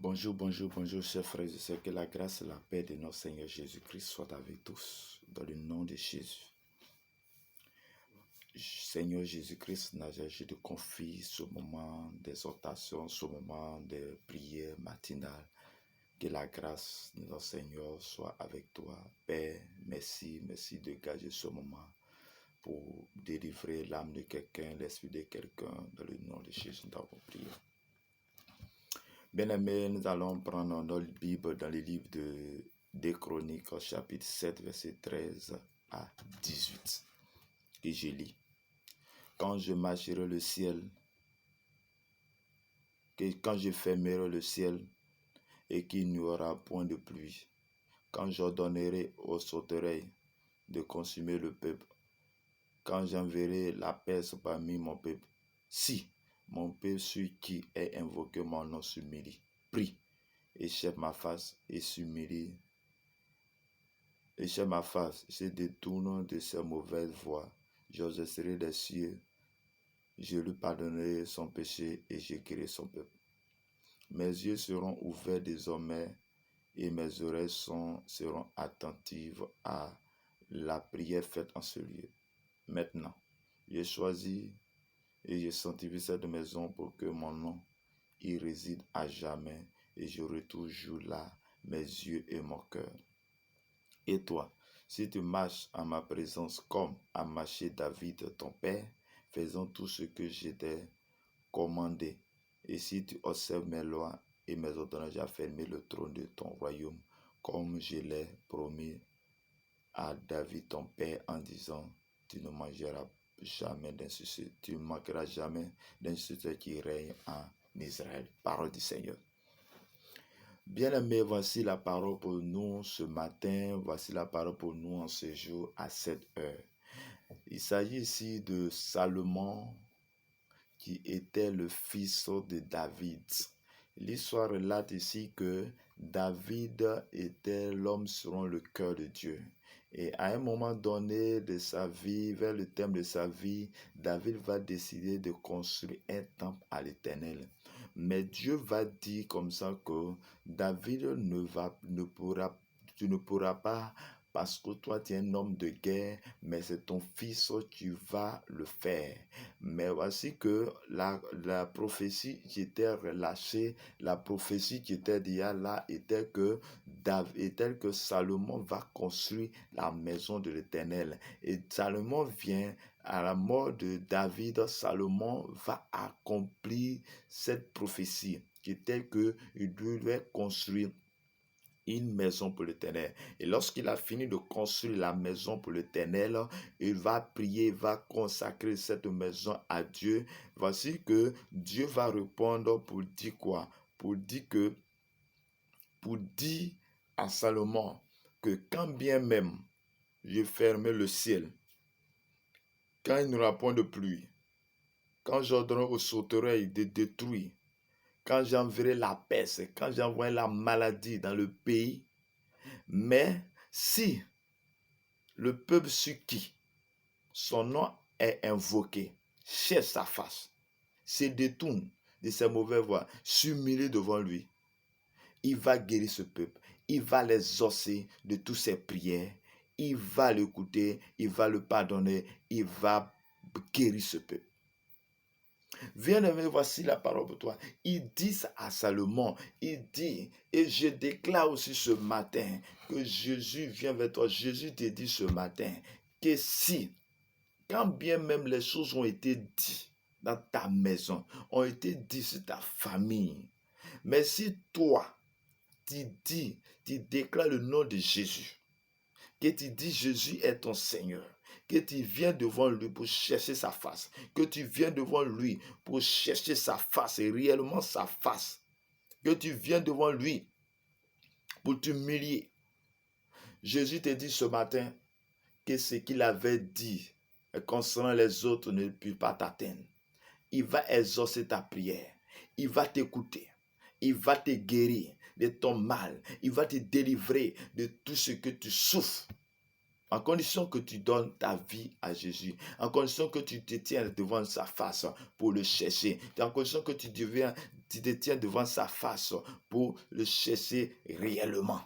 Bonjour, bonjour, bonjour, chers frères et sœurs. Que la grâce et la paix de notre Seigneur Jésus-Christ soient avec tous, dans le nom de Jésus. Seigneur Jésus-Christ, je te confie ce moment d'exhortation, ce moment de prière matinale. Que la grâce de notre Seigneur soit avec toi. Père, merci de dégager ce moment pour délivrer l'âme de quelqu'un, l'esprit de quelqu'un, dans le nom de Jésus, dans vos prières. Bien-aimés, nous allons prendre notre Bible dans le livre des Chroniques, chapitre 7, verset 13 à 18. Et je lis. Quand je marcherai le ciel, quand je fermerai le ciel et qu'il n'y aura point de pluie, quand j'ordonnerai aux sauterelles de consumer le peuple, quand j'enverrai la peste parmi mon peuple, si mon peuple, celui qui est invoqué mon nom, s'humilie, prie, échappe ma face et s'humilie, échappe ma face, se détourne de ses mauvaises voies, j'exaucerai des cieux, je lui pardonnerai son péché et je guérirai son peuple. Mes yeux seront ouverts désormais et mes oreilles seront attentives à la prière faite en ce lieu. Maintenant, j'ai choisi et je sanctifie cette maison pour que mon nom y réside à jamais et j'aurai toujours là mes yeux et mon cœur. Et toi, si tu marches en ma présence comme a marché David ton père, faisant tout ce que je t'ai commandé, et si tu observes mes lois et mes ordonnances, j'affermis le trône de ton royaume, comme je l'ai promis à David ton père en disant, tu ne manqueras jamais d'insuccès qui règne en Israël. Parole du Seigneur. Bien-aimés, voici la parole pour nous ce matin, voici la parole pour nous en ce jour à cette heure. Il s'agit ici de Salomon qui était le fils de David. L'histoire relate ici que David était l'homme selon le cœur de Dieu. Et à un moment donné de sa vie, vers le terme de sa vie, David va décider de construire un temple à l'Éternel. Mais Dieu va dire comme ça que David tu ne pourras pas, parce que toi tu es un homme de guerre, mais c'est ton fils qui va le faire. Mais voici que la prophétie qui était relâchée, la prophétie qui était déjà là, était que Salomon va construire la maison de l'Éternel. Et Salomon vient, à la mort de David, Salomon va accomplir cette prophétie qui était qu'il devait construire une maison pour l'Éternel. Et lorsqu'il a fini de construire la maison pour l'Éternel, il va prier, il va consacrer cette maison à Dieu. Voici que Dieu va répondre pour dire quoi? Pour dire à Salomon que quand bien même je ferme le ciel, quand il n'y aura point de pluie, quand j'ordonnerai aux sauterelles de détruire, quand j'enverrai la peste, quand j'envoie la maladie dans le pays, mais si le peuple sur qui son nom est invoqué cherche sa face, se détourne de ses mauvaises voies, s'humilie devant lui, il va guérir ce peuple, il va les exaucer de toutes ses prières, il va l'écouter, il va le pardonner, il va guérir ce peuple. Bien-aimé, voici la parole pour toi. Il dit à Salomon, il dit, et je déclare aussi ce matin que Jésus vient vers toi. Jésus te dit ce matin que si, quand bien même les choses ont été dites dans ta maison, ont été dites sur ta famille, mais si toi, tu déclares le nom de Jésus, que tu dis Jésus est ton Seigneur, que tu viens devant lui pour chercher sa face, que tu viens devant lui pour chercher sa face et réellement sa face, que tu viens devant lui pour t'humilier. Jésus te dit ce matin que ce qu'il avait dit concernant les autres ne peut pas t'atteindre. Il va exaucer ta prière, il va t'écouter, il va te guérir de ton mal, il va te délivrer de tout ce que tu souffres. En condition que tu donnes ta vie à Jésus, en condition que tu te tiens devant sa face pour le chercher, en condition que tu deviens tu te tiens devant sa face pour le chercher réellement.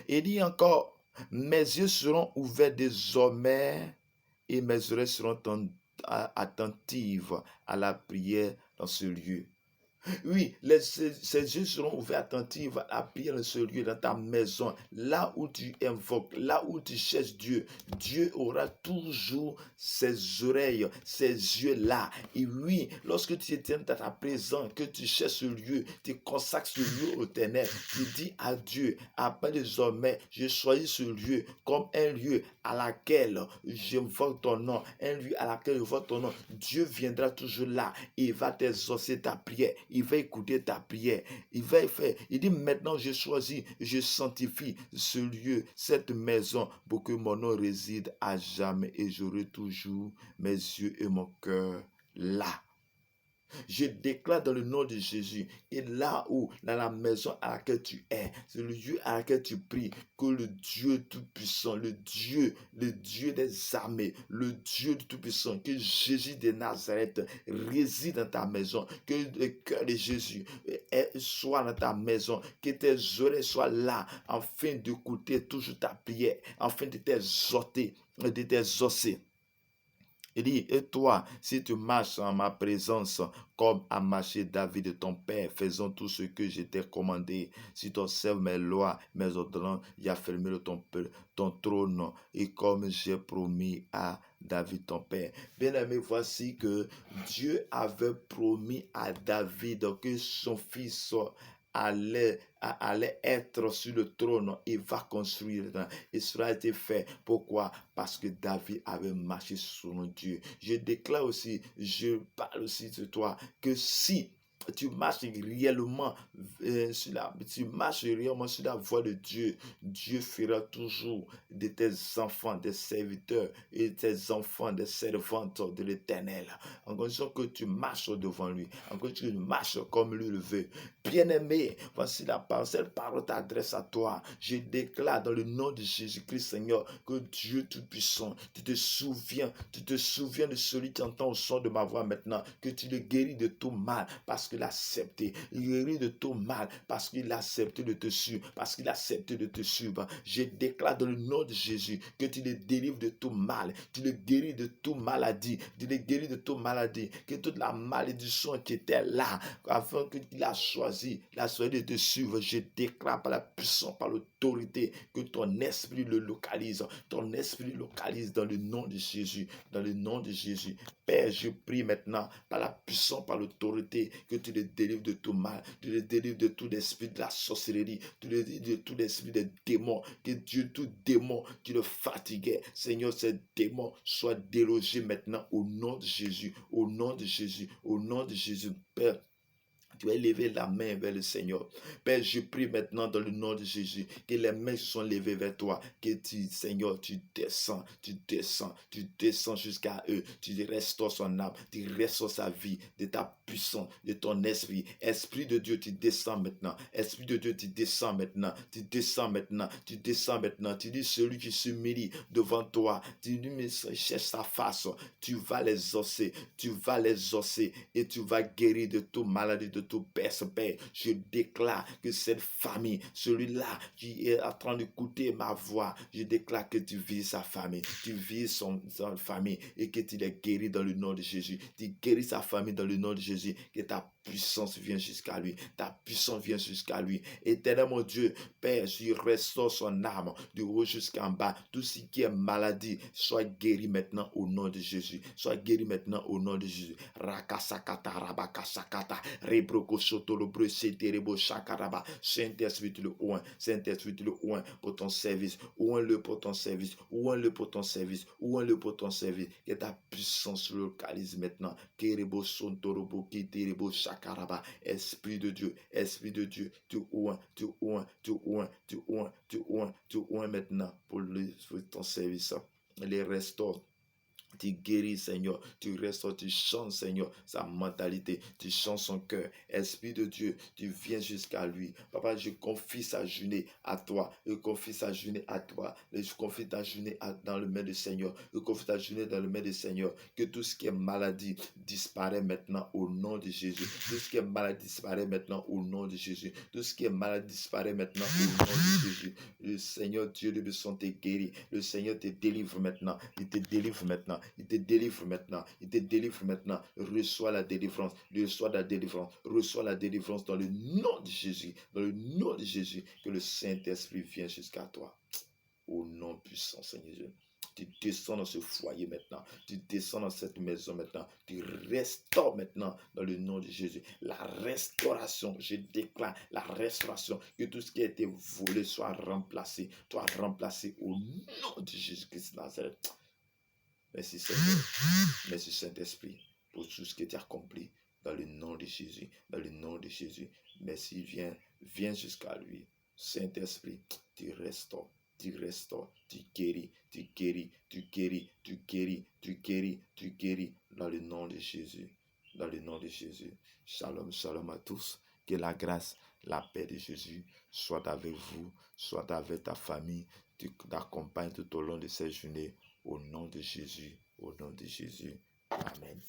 Il dit encore, mes yeux seront ouverts désormais et mes oreilles seront attentives à la prière dans ce lieu. Oui, ses yeux seront ouverts attentifs à la prière dans ce lieu, dans ta maison, là où tu invoques, là où tu cherches Dieu. Dieu aura toujours ses oreilles, ses yeux là. Et oui, lorsque tu es dans ta présence, que tu cherches ce lieu, tu consacres ce lieu au Ténèbres, tu dis à Dieu, après désormais, je choisis ce lieu comme un lieu à laquelle j'invoque ton nom, un lieu à laquelle j'invoque ton nom. Dieu viendra toujours là, il va t'exaucer ta prière. Il va écouter ta prière. Il va faire. Il dit maintenant je choisis, je sanctifie ce lieu, cette maison pour que mon nom réside à jamais et j'aurai toujours mes yeux et mon cœur là. Je déclare dans le nom de Jésus, et là où, dans la maison à laquelle tu es, c'est le lieu à laquelle tu pries, que le Dieu Tout-Puissant, le Dieu des armées, le Dieu Tout-Puissant, que Jésus de Nazareth réside dans ta maison, que le cœur de Jésus soit dans ta maison, que tes oreilles soient là, afin d'écouter toujours ta prière, afin de t'exhorter, de t'exaucer. Il dit, et toi, si tu marches en ma présence, comme a marché David de ton père, faisons tout ce que je t'ai commandé. Si tu observes mes lois, mes ordonnances, il a fermé ton trône, et comme j'ai promis à David ton père. Bien-aimé, voici que Dieu avait promis à David que son fils allait être sur le trône et va construire. Et cela a été fait. Pourquoi? Parce que David avait marché sur Dieu. Je déclare aussi, je parle aussi de toi, que si tu marches réellement sur la voie de Dieu, Dieu fera toujours de tes enfants des serviteurs et tes enfants des servantes de l'Éternel. En condition que tu marches devant lui, en condition que tu marches comme lui le veut. Bien-aimé, voici la parole, cette parole t'adresse à toi. Je déclare dans le nom de Jésus-Christ, Seigneur, que Dieu Tout-Puissant, tu te souviens de celui qui entend au son de ma voix maintenant, que tu le guéris de tout mal, parce qu'il a accepté. Il guérit de tout mal, parce qu'il a accepté de te suivre, Je déclare dans le nom de Jésus que tu le délivres de tout mal, tu le guéris de toute maladie, que toute la malédiction qui était là, afin que tu l'as choisi de te suivre. Je déclare par la puissance, par l'autorité, que ton esprit le localise, dans le nom de Jésus, Père, je prie maintenant par la puissance, par l'autorité, que tu le délivres de tout mal, tu le délivres de tout esprit de la sorcellerie, tu le délivres de tout esprit des démons, que Dieu, tout démon qui le fatiguait, Seigneur, ces démons soient délogés maintenant au nom de Jésus, Père. Tu as levé la main vers le Seigneur. Père, je prie maintenant dans le nom de Jésus que les mains se sont levées vers toi. Que tu, Seigneur, tu descends jusqu'à eux. Tu restaures son âme, tu restaures sa vie, de ta puissance, de ton esprit. Esprit de Dieu, tu descends maintenant. Esprit de Dieu, tu descends maintenant. Tu dis celui qui s'humilie devant toi. Tu dis, mais cherche sa face. Tu vas les osser et tu vas guérir de toute maladie, de tout Père. Je déclare que cette famille, celui-là qui est en train d'écouter ma voix, je déclare que tu vis sa famille, tu vis son famille et que tu les guéris dans le nom de Jésus. Tu guéris sa famille dans le nom de Jésus, que ta puissance vient jusqu'à lui. Éternel mon Dieu, Père, je restaure son âme du haut jusqu'en bas. Tout ce qui est maladie, soit guéri maintenant au nom de Jésus. Rakasakata, rabakasakata, rebroko sotolobre, seterebo shakaraba. Saint-Esprit, le oint pour ton service. Oint-le pour ton service. Que ta puissance le localise maintenant. Kerebo sontorobo, kiterebo shakaraba. Esprit de Dieu, tu oint maintenant pour ton service. Les restaure Tu guéris, Seigneur. Tu restaures, tu changes, Seigneur, sa mentalité. Tu changes son cœur. Esprit de Dieu, tu viens jusqu'à lui. Papa, je confie sa journée à toi. Je confie sa journée à toi. Je confie ta journée dans le main du Seigneur. Je confie ta journée dans le main du Seigneur. Que tout ce qui est maladie disparaît maintenant au nom de Jésus. Tout ce qui est maladie disparaît maintenant au nom de Jésus. Tout ce qui est maladie disparaît maintenant au nom de Jésus. Le Seigneur Dieu de son te guérit. Le Seigneur te délivre maintenant. Il te délivre maintenant. Il te délivre maintenant. Il te délivre maintenant. Reçois la délivrance. Reçois la délivrance. Reçois la délivrance dans le nom de Jésus. Dans le nom de Jésus. Que le Saint-Esprit vienne jusqu'à toi. Au nom puissant, Seigneur Dieu. Tu descends dans ce foyer maintenant. Tu descends dans cette maison maintenant. Tu restaures maintenant dans le nom de Jésus. La restauration, je déclare la restauration. Que tout ce qui a été volé soit remplacé. Soit remplacé au nom de Jésus-Christ de Nazareth. Merci Seigneur. Merci Saint-Esprit pour tout ce qui est accompli dans le nom de Jésus. Dans le nom de Jésus. Merci, viens jusqu'à lui. Saint-Esprit, tu restaures. Tu restaures, tu guéris, tu guéris, tu guéris, tu guéris, tu guéris, tu guéris, dans le nom de Jésus, dans le nom de Jésus. Shalom, shalom à tous. Que la grâce, la paix de Jésus soit avec vous, soit avec ta famille, t'accompagne tout au long de cette journée, au nom de Jésus, au nom de Jésus. Amen.